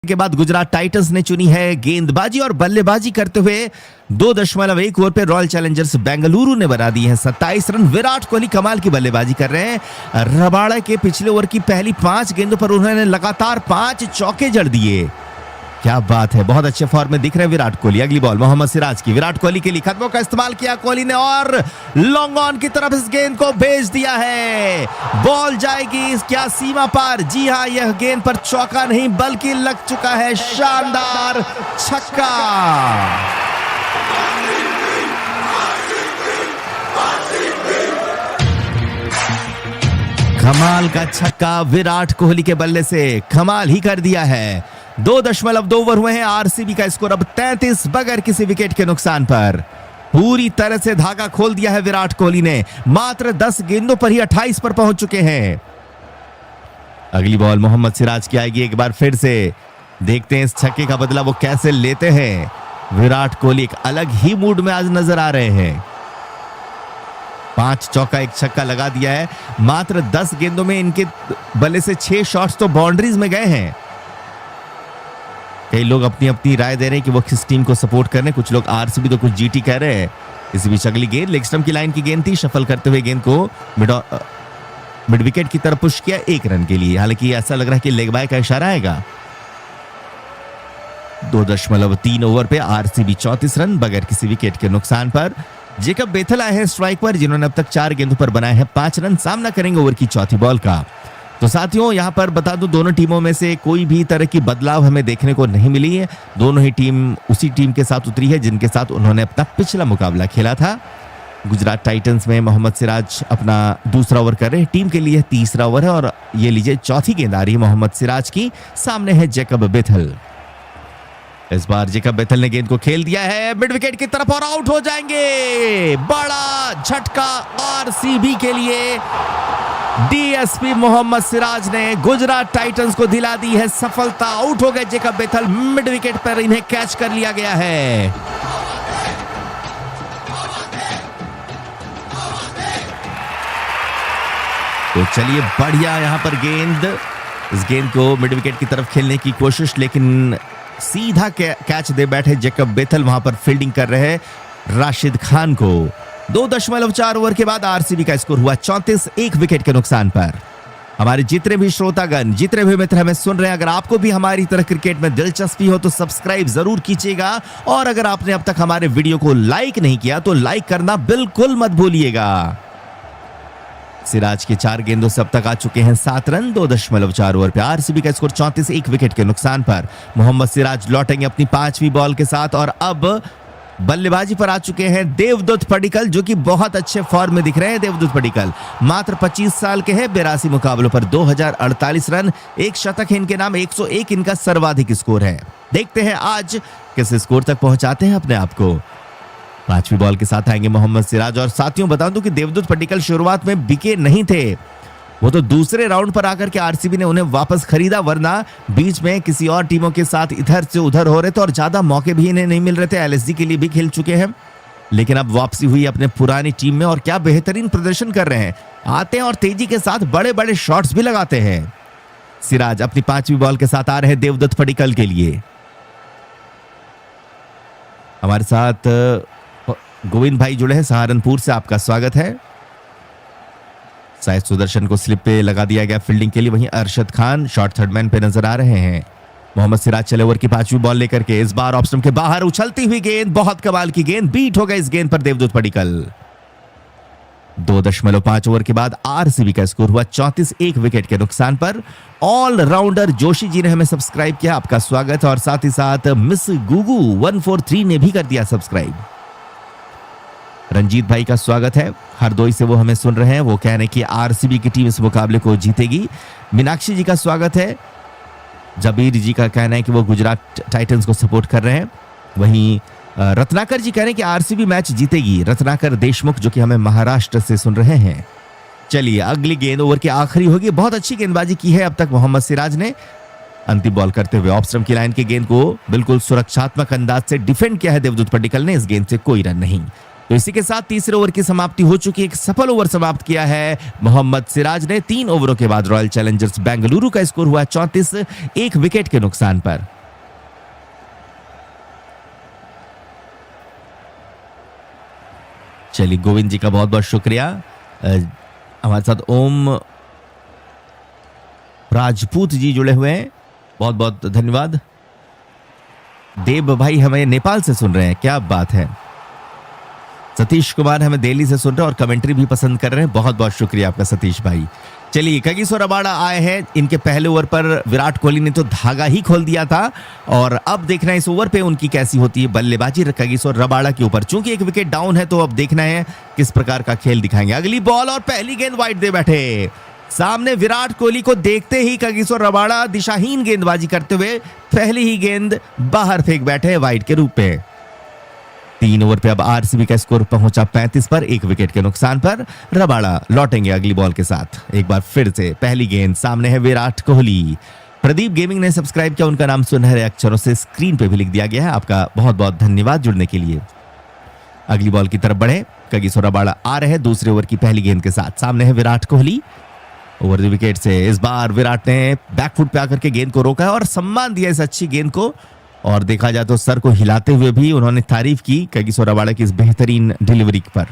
के बाद गुजरात टाइटंस ने चुनी है गेंदबाजी और बल्लेबाजी करते हुए 2.1 ओवर पे रॉयल चैलेंजर्स बेंगलुरु ने बना दी है 27 रन। विराट कोहली कमाल की बल्लेबाजी कर रहे हैं। रबाड़ा के पिछले ओवर की पहली 5 गेंदों पर उन्होंने लगातार 5 चौके जड़ दिए। क्या बात है, बहुत अच्छे फॉर्म में दिख रहे हैं विराट कोहली। अगली बॉल मोहम्मद सिराज की, विराट कोहली के लिए कदमों का इस्तेमाल किया कोहली ने और लॉन्ग ऑन की तरफ इस गेंद को भेज दिया है। बॉल जाएगी क्या सीमा पार? जी हां, यह गेंद पर चौका नहीं बल्कि लग चुका है शानदार छक्का। कमाल का छक्का विराट कोहली के बल्ले से कमाल ही कर दिया है। 2.2 ओवर हुए हैं। आरसीबी का स्कोर अब 33 बगैर किसी विकेट के नुकसान पर। पूरी तरह से धागा खोल दिया है विराट कोहली ने। मात्र 10 गेंदों पर ही 28 पर पहुंच चुके हैं। अगली बॉल मोहम्मद सिराज की आएगी। एक बार फिर से देखते हैं इस छक्के का बदला वो कैसे लेते हैं। विराट कोहली एक अलग ही मूड में आज नजर आ रहे हैं। 5 चौका 1 छक्का लगा दिया है। मात्र 10 गेंदों में इनके बल्ले से 6 शॉट्स तो बाउंड्रीज में गए हैं। कई लोग अपनी अपनी राय दे रहे हैं कि वो किस टीम को सपोर्ट कर रहे हैं। कुछ लोग आरसीबी तो कुछ जीटी कह रहे हैं। इसी बीच अगली गेंद लेग स्टंप की लाइन की गेंद थी। शफल करते हुए गेंद को मिड विकेट की तरफ पुश किया 1 रन के लिए। हालांकि ऐसा लग रहा है कि लेग बाय का इशारा आएगा। 2.3 ओवर पे आरसीबी 34 रन बगैर किसी विकेट के नुकसान पर। जेकब बेथल आए हैं स्ट्राइक पर, जिन्होंने अब तक 4 गेंदों पर बनाए हैं 5 रन। सामना करेंगे ओवर की चौथी बॉल का। तो साथियों, यहां पर बता दूं, दोनों टीमों में से कोई भी तरह की बदलाव हमें देखने को नहीं मिली है। दोनों ही टीम उसी टीम के साथ उतरी है जिनके साथ उन्होंने अपना पिछला मुकाबला खेला था। गुजरात टाइटंस में मोहम्मद सिराज अपना दूसरा ओवर कर रहे हैं। टीम के लिए तीसरा ओवर है और ये लीजिए चौथी गेंद आ रही है मोहम्मद सिराज की। सामने है जेकब बेथल। इस बार जेकब बेथल ने गेंद को खेल दिया है मिड विकेट की तरफ और आउट हो जाएंगे। बड़ा झटका आरसीबी के लिए। डीएसपी मोहम्मद सिराज ने गुजरात टाइटंस को दिला दी है सफलता। आउट हो गए जेकब बेथल। मिड विकेट पर इन्हें कैच कर लिया गया है। तो चलिए, बढ़िया यहां पर गेंद, इस गेंद को मिड विकेट की तरफ खेलने की कोशिश, लेकिन सीधा कैच दे बैठे जेकब बेथल। वहां पर फील्डिंग कर रहे हैं राशिद खान को। 2.4 ओवर के बाद आरसीबी का स्कोर हुआ 34 1 विकेट के नुकसान पर। हमारे जितने भी श्रोतागण, जितने भी मित्र हमें सुन रहे हैं, अगर आपको भी हमारी तरह क्रिकेट में दिलचस्पी हो तो सब्सक्राइब जरूर कीजिएगा। और अगर आपने अब तक हमारे वीडियो को लाइक नहीं किया तो लाइक करना बिल्कुल मत भूलिएगा। सिराज के 4 गेंदों से अब तक आ चुके हैं 7 रन। 2.4 ओवर पे आरसीबी का स्कोर 34 1 विकेट के नुकसान पर। मोहम्मद सिराज लौटेंगे अपनी 5वीं बॉल के साथ और अब बल्लेबाजी पर आ चुके हैं देवदत्त पडिक्कल, जो कि बहुत अच्छे फॉर्म में दिख रहे हैं। देवदत्त पडिक्कल मात्र 25 साल के हैं। 82 मुकाबलों पर 2048 रन, 1 शतक है इनके नाम, 101 इनका सर्वाधिक स्कोर है। देखते हैं आज किस स्कोर तक पहुंचाते हैं अपने आप को। 5वीं बॉल के साथ आएंगे मोहम्मद सिराज। और साथियों, बता दूं कि देवदत्त पडिक्कल शुरुआत में बिके नहीं थे। वो तो दूसरे राउंड पर आकर के आरसीबी ने उन्हें वापस खरीदा, वरना बीच में किसी और टीमों के साथ इधर से उधर हो रहे थे और ज्यादा मौके भी इन्हें नहीं मिल रहे थे। एलएसजी के लिए भी खेल चुके हैं, लेकिन अब वापसी हुई अपने पुरानी टीम में और क्या बेहतरीन प्रदर्शन कर रहे हैं। आते हैं और तेजी के साथ बड़े बड़े शॉट्स भी लगाते हैं। सिराज अपनी 5वीं बॉल के साथ आ रहे हैं देवदत्त पडिक्कल के लिए। हमारे साथ गोविंद भाई जुड़े हैं सहारनपुर से, आपका स्वागत है। शायद सुदर्शन को स्लिप पे लगा दिया गया फील्डिंग के लिए। वहीं Arshad Khan short third man पे नजर आ रहे हैं। मोहम्मद सिराज चले ओवर की 5वीं बॉल लेकर के। इस बार ऑफ स्टंप के बाहर उछलती हुई गेंद, बहुत कमाल की गेंद। बीट हो गए इस गेंद पर देवदत्त पडिक्कल। 2.5 ओवर के बाद आरसीबी का स्कोर हुआ 34 1 विकेट के नुकसान पर। ऑलराउंडर जोशी जी ने हमें सब्सक्राइब किया, आपका स्वागत है। और साथ ही साथ मिस गुगू 143 ने भी कर दिया सब्सक्राइब। रंजीत भाई का स्वागत है। हरदोई से वो हमें सुन रहे हैं। वो कह रहे हैं कि आरसीबी की टीम इस मुकाबले को जीतेगी। मीनाक्षी जी का स्वागत है। जबीर जी का कहना है कि वो गुजरात टाइटंस को सपोर्ट कर रहे हैं। वहीं रत्नाकर जी कह रहे हैं कि आरसीबी मैच जीतेगी। रत्नाकर देशमुख जो कि हमें महाराष्ट्र से सुन रहे हैं। चलिए, अगली गेंद ओवर की आखिरी होगी। बहुत अच्छी गेंदबाजी की है अब तक मोहम्मद सिराज ने। अंतिम बॉल करते हुए ऑफ स्टंप की लाइन की गेंद को बिल्कुल सुरक्षात्मक अंदाज से डिफेंड किया है देवदत्त पडिक्कल ने। इस गेंद से कोई रन नहीं। तो इसी के साथ तीसरे ओवर की समाप्ति हो चुकी है। एक सफल ओवर समाप्त किया है मोहम्मद सिराज ने। 3 ओवरों के बाद रॉयल चैलेंजर्स बेंगलुरु का स्कोर हुआ 34, 1 विकेट के नुकसान पर। चलिए, गोविंद जी का बहुत बहुत शुक्रिया। हमारे साथ ओम राजपूत जी जुड़े हुए हैं, बहुत बहुत धन्यवाद। देव भाई हमें नेपाल से सुन रहे हैं, क्या बात है। सतीश कुमार हमें दिल्ली से सुन रहे हैं और कमेंट्री भी पसंद कर रहे हैं, बहुत बहुत शुक्रिया आपका सतीश भाई। चलिए, कगिसो रबाड़ा आए हैं। इनके पहले ओवर पर विराट कोहली ने तो धागा ही खोल दिया था और अब देखना है इस ओवर पे उनकी कैसी होती है बल्लेबाजी कगिसो रबाड़ा के ऊपर। चूंकि एक विकेट डाउन है तो अब देखना है किस प्रकार का खेल दिखाएंगे। अगली बॉल और पहली गेंद वाइड दे बैठे। सामने विराट कोहली को देखते ही कगिसो रबाड़ा दिशाहीन गेंदबाजी करते हुए पहली ही गेंद बाहर फेंक बैठे वाइड के रूप में। 3 ओवर पे अब आरसीबी का स्कोर पहुंचा 35 पर, 1 विकेट के नुकसान पर। रबाड़ा लौटेंगे अगली बॉल के साथ। एक बार फिर से पहली गेंद, सामने है विराट कोहली। प्रदीप गेमिंग ने सब्सक्राइब किया, उनका नाम सुनहरे अक्षरों से स्क्रीन पे भी लिख दिया गया है। आपका बहुत बहुत धन्यवाद जुड़ने के लिए। अगली बॉल की तरफ बढ़े, कगिसो रबाड़ा आ रहे हैं दूसरे ओवर की पहली गेंद के साथ। सामने है Virat Kohli. Over the wicket से इस बार विराट ने बैकफुट पे आकर के गेंद को रोका है और सम्मान दिया इस अच्छी गेंद को। और देखा जाए तो सर को हिलाते हुए भी उन्होंने तारीफ की कगिसो रबाड़ा की इस बेहतरीन डिलीवरी पर।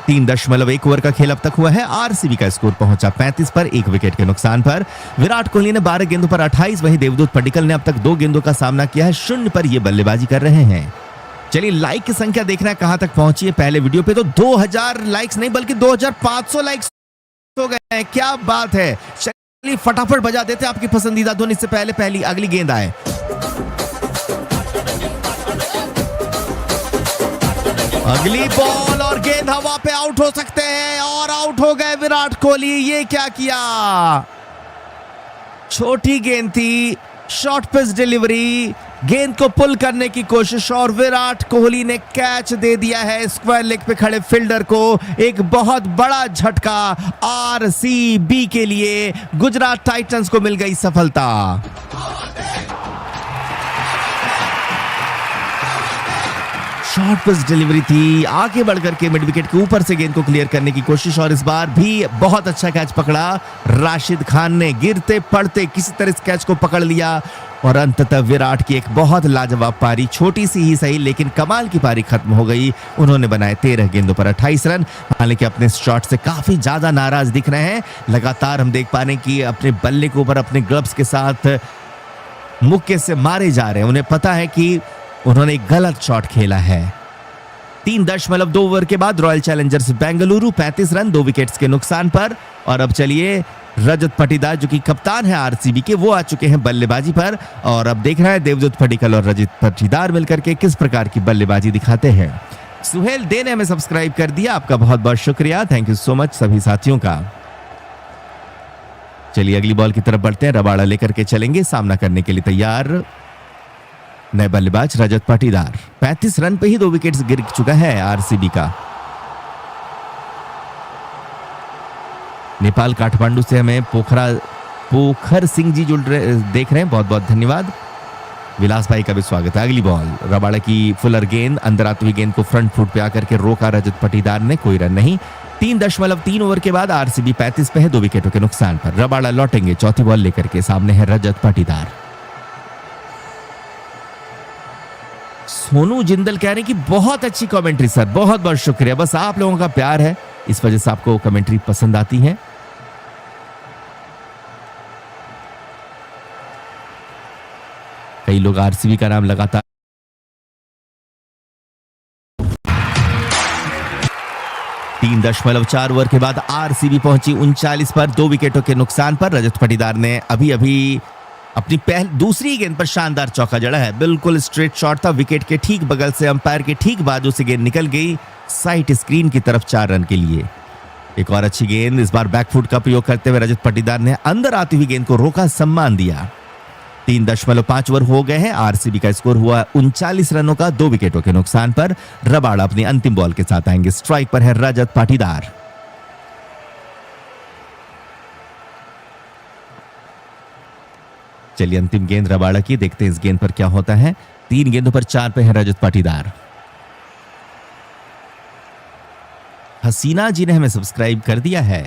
3.1 ओवर का खेल अब तक हुआ है। आरसीबी का स्कोर पहुंचा 35 पर, 1 विकेट के नुकसान पर। विराट कोहली ने 12 गेंदों पर 28, वहीं देवदूत पडिक्कल ने अब तक 2 गेंदों का सामना किया है। 0 पर ये बल्लेबाजी कर रहे हैं। चलिए, लाइक की संख्या देखना है कहां तक पहुंची है। पहले वीडियो पे तो 2000 लाइक्स नहीं बल्कि 2500 लाइक्स हो गए हैं, क्या बात है। चलिए फटाफट बजा देते आपकी पसंदीदा धुन, इससे पहले पहली अगली गेंद आए। अगली बॉल और गेंद हवा पे आउट हो सकते हैं और आउट हो गए विराट कोहली। ये क्या किया, छोटी गेंद थी, शॉर्ट पिच डिलीवरी, गेंद को पुल करने की कोशिश और विराट कोहली ने कैच दे दिया है स्क्वायर लेग पे खड़े फील्डर को। एक बहुत बड़ा झटका आरसीबी के लिए, गुजरात टाइटंस को मिल गई सफलता। शॉर्ट पिच डिलीवरी थी, आगे बढ़कर के मिड विकेट के ऊपर से गेंद को क्लियर करने की कोशिश और इस बार भी बहुत अच्छा कैच पकड़ा राशिद खान ने। गिरते पड़ते किसी तरह इस कैच को पकड़ लिया और अंततः विराट की एक बहुत लाजवाब पारी, छोटी सी ही सही लेकिन कमाल की पारी खत्म हो गई। उन्होंने बनाए 13 गेंदों पर 28 रन। हालांकि अपने शॉट से काफी ज्यादा नाराज दिख रहे हैं। लगातार हम देख पा रहे हैं कि अपने बल्ले के ऊपर अपने ग्लव्स के साथ मुक्के से मारे जा रहे हैं। उन्हें पता है कि उन्होंने एक गलत शॉट खेला है। 3.2 ओवर के बाद royal Challengers Bengaluru 35 run 2 wickets के नुकसान पर। और अब चलिए, रजत पाटीदार जो कि कप्तान है आरसीबी के, वो आ चुके हैं बल्लेबाजी पर और अब देखना है देवदूत पडिक्कल और रजत पाटीदार मिलकर के किस प्रकार की बल्लेबाजी दिखाते हैं। सुहेल दे ने हमें सब्सक्राइब कर दिया, आपका बहुत बहुत शुक्रिया, थैंक यू सो मच सभी साथियों का। चलिए अगली बॉल की तरफ बढ़ते हैं। रबाड़ा लेकर के चलेंगे, सामना करने के लिए तैयार नए बल्लेबाज रजत पाटीदार। 35 रन पे ही 2 विकेट्स गिर चुका है आरसीबी का। नेपाल काठमांडू से हमें पोखर सिंह जी जुड़ रहे देख रहे हैं, बहुत बहुत धन्यवाद। विलास भाई का भी स्वागत है। अगली बॉल, रबाड़ा की फुलर गेंद, अंदर आती हुई गेंद को फ्रंट फुट पे आकर के रोका रजत पाटीदार ने, कोई रन नहीं। 3.3 ओवर के बाद आरसीबी 35 पे है 2 विकेटों के नुकसान पर। रबाड़ा लौटेंगे चौथी बॉल लेकर के, सामने है रजत पाटीदार। सोनू जिंदल कह रहे हैं कि बहुत अच्छी कमेंट्री सर, बहुत बहुत शुक्रिया। बस आप लोगों का प्यार है, इस वजह से आपको कमेंट्री पसंद आती है। कई लोग आरसीबी का नाम लगातार 3.4 ओवर के बाद आरसीबी पहुंची 39 पर 2 विकेटों के नुकसान पर। रजत पाटीदार ने अभी अभी अपनी दूसरी गेंद पर शानदार चौका जड़ा है। बिल्कुल स्ट्रेट शॉट था, विकेट के ठीक बगल से, अंपायर के ठीक बाजू से गेंद निकल गई साइड स्क्रीन की तरफ 4 रन के लिए। एक और अच्छी गेंद, इस बार बैकफुट का प्रयोग करते हुए रजत पाटीदार ने अंदर आती हुई गेंद को रोका, सम्मान दिया। 3.5 ओवर हो गए हैं। आरसीबी का स्कोर हुआ 39 रनों का 2 विकेटों के नुकसान पर। रबाड़ा अपनी अंतिम बॉल के साथ आएंगे, स्ट्राइक पर है रजत पाटीदार। चलिए अंतिम गेंद रबाड़ा की, देखते हैं इस गेंद पर क्या होता है। 3 गेंदों पर 4 पे है रजत पाटीदार। हसीना जी ने हमें सब्सक्राइब कर दिया है।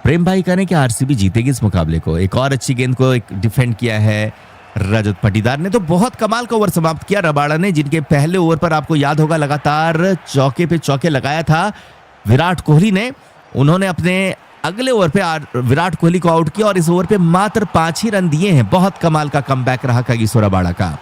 प्रेम भाई कहने कि आरसीबी जीतेगी इस मुकाबले को। एक और अच्छी गेंद को एक डिफेंड किया है रजत पाटीदार ने। तो बहुत कमाल का ओवर समाप्त किया रबाड़ा ने, जिनके पहले ओवर पर आपको याद होगा लगातार चौके पे चौके लगाया था विराट कोहली ने। उन्होंने अपने अगले ओवर पे विराट कोहली को आउट किया और इस ओवर पे मात्र 5 ही रन दिए हैं। बहुत कमाल का कमबैक रहा कागिसो रबाड़ा का।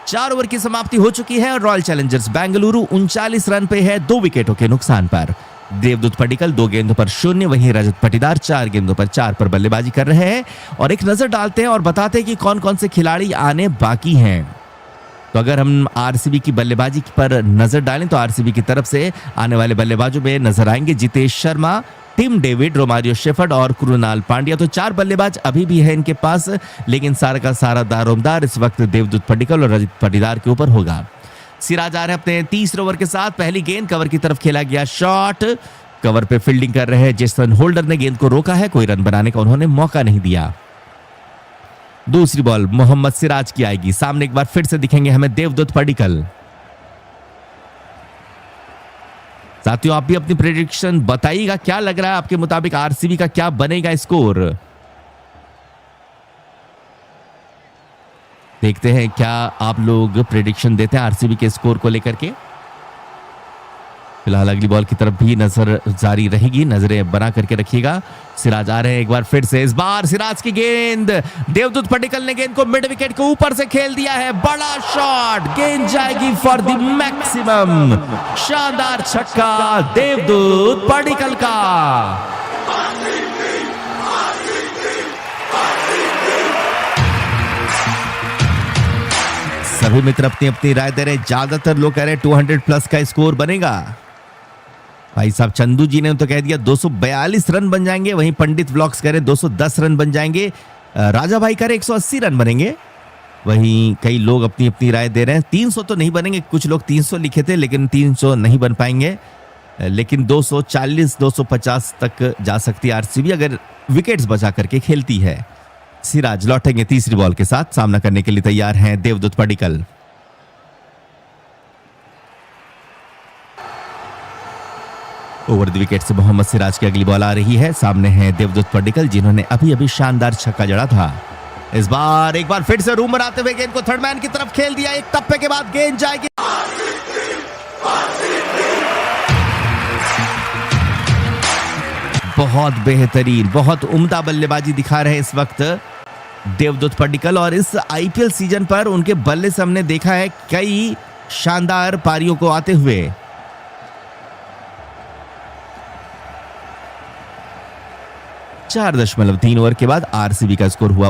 4 ओवर की समाप्ति हो चुकी है और रॉयल चैलेंजर्स बेंगलुरु 39 रन पे है 2 विकेटों के नुकसान पर। देवदूत पडिक्कल 2 गेंदों पर 0, वहीं रजत पाटीदार 4 गेंदों पर 4 पर बल्लेबाजी कर रहे हैं। और एक नजर डालते हैं और बताते हैं कि कौन कौन से खिलाड़ी आने बाकी हैं। तो अगर हम आरसीबी की बल्लेबाजी पर नजर डालें तो आरसीबी की तरफ से आने वाले बल्लेबाजों में नजर आएंगे Jitesh Sharma, Tim David, Romario Shepherd और कृणाल पांड्या। तो 4 बल्लेबाज अभी भी है इनके पास, लेकिन सारा का सारा दारोमदार इस वक्त देवदूत पडिक्कल और रजत पाटीदार के ऊपर होगा। सिराज आ रहे हैं अपने तीसरे ओवर के साथ। पहली गेंद कवर की तरफ खेला गया शॉट, कवर पे फील्डिंग कर रहे हैं जेसन होल्डर ने गेंद को रोका है, कोई रन बनाने का उन्होंने मौका नहीं दिया। दूसरी बॉल मोहम्मद सिराज की आएगी। सामने एक बार फिर से दिखेंगे हमें देवदूत पडिक्कल। साथियों आप भी अपनी प्रेडिक्शन बताइएगा, क्या लग रहा है आपके मुताबिक आरसीबी का क्या बनेगा स्कोर। देखते हैं क्या आप लोग प्रेडिक्शन देते हैं आरसीबी के स्कोर को लेकर के। फिलहाल अगली बॉल की तरफ भी नजर जारी रहेगी, नजरें बना करके रखिएगा। सिराज आ रहे हैं एक बार फिर से। इस बार सिराज की गेंद, देवदूत पडिक्कल ने गेंद को मिड विकेट के ऊपर से खेल दिया है। बड़ा शॉट, गेंद जाएगी फॉर द मैक्सिमम। शानदार छक्का देवदूत पडिक्कल का। सभी मित्र अपनी अपनी राय दे रहे। ज्यादातर लोग कह रहे 200 प्लस का स्कोर बनेगा। भाई साहब चंदू जी ने तो कह दिया 242 रन बन जाएंगे, वहीं पंडित व्लॉग्स कह रहे 210 रन बन जाएंगे। राजा भाई कह रहे 180 रन बनेंगे। वहीं कई लोग अपनी अपनी राय दे रहे हैं 300 तो नहीं बनेंगे, कुछ लोग 300 लिखे थे लेकिन 300 नहीं बन पाएंगे, लेकिन 240 250 तक जा सकती है आरसीबी अगर विकेट्स बचा करके खेलती है। सिराज लौटेंगे तीसरी बॉल के साथ, सामना करने के लिए तैयार हैं देवदूत पडिक्कल। ओवर द विकेट से मोहम्मद सिराज की अगली बॉल आ रही है। सामने हैं देवदूत पडिक्कल जिन्होंने अभी अभी शानदार छक्का जड़ा था। इस बार एक बार फिर से रूम बनाते हुए गेंद को थर्ड मैन की तरफ खेल दिया। एक टप्पे के बाद गेंद जाएगी। बहुत बेहतरीन, बहुत उम्दा बल्लेबाजी दिखा रहे हैं इस वक्त देवदूत पडिक्कल। और इस आईपीएल सीजन पर उनके बल्ले से हमने देखा है कई शानदार पारियों को आते हुए। 4.3 ओवर के बाद आरसीबी का स्कोर हुआ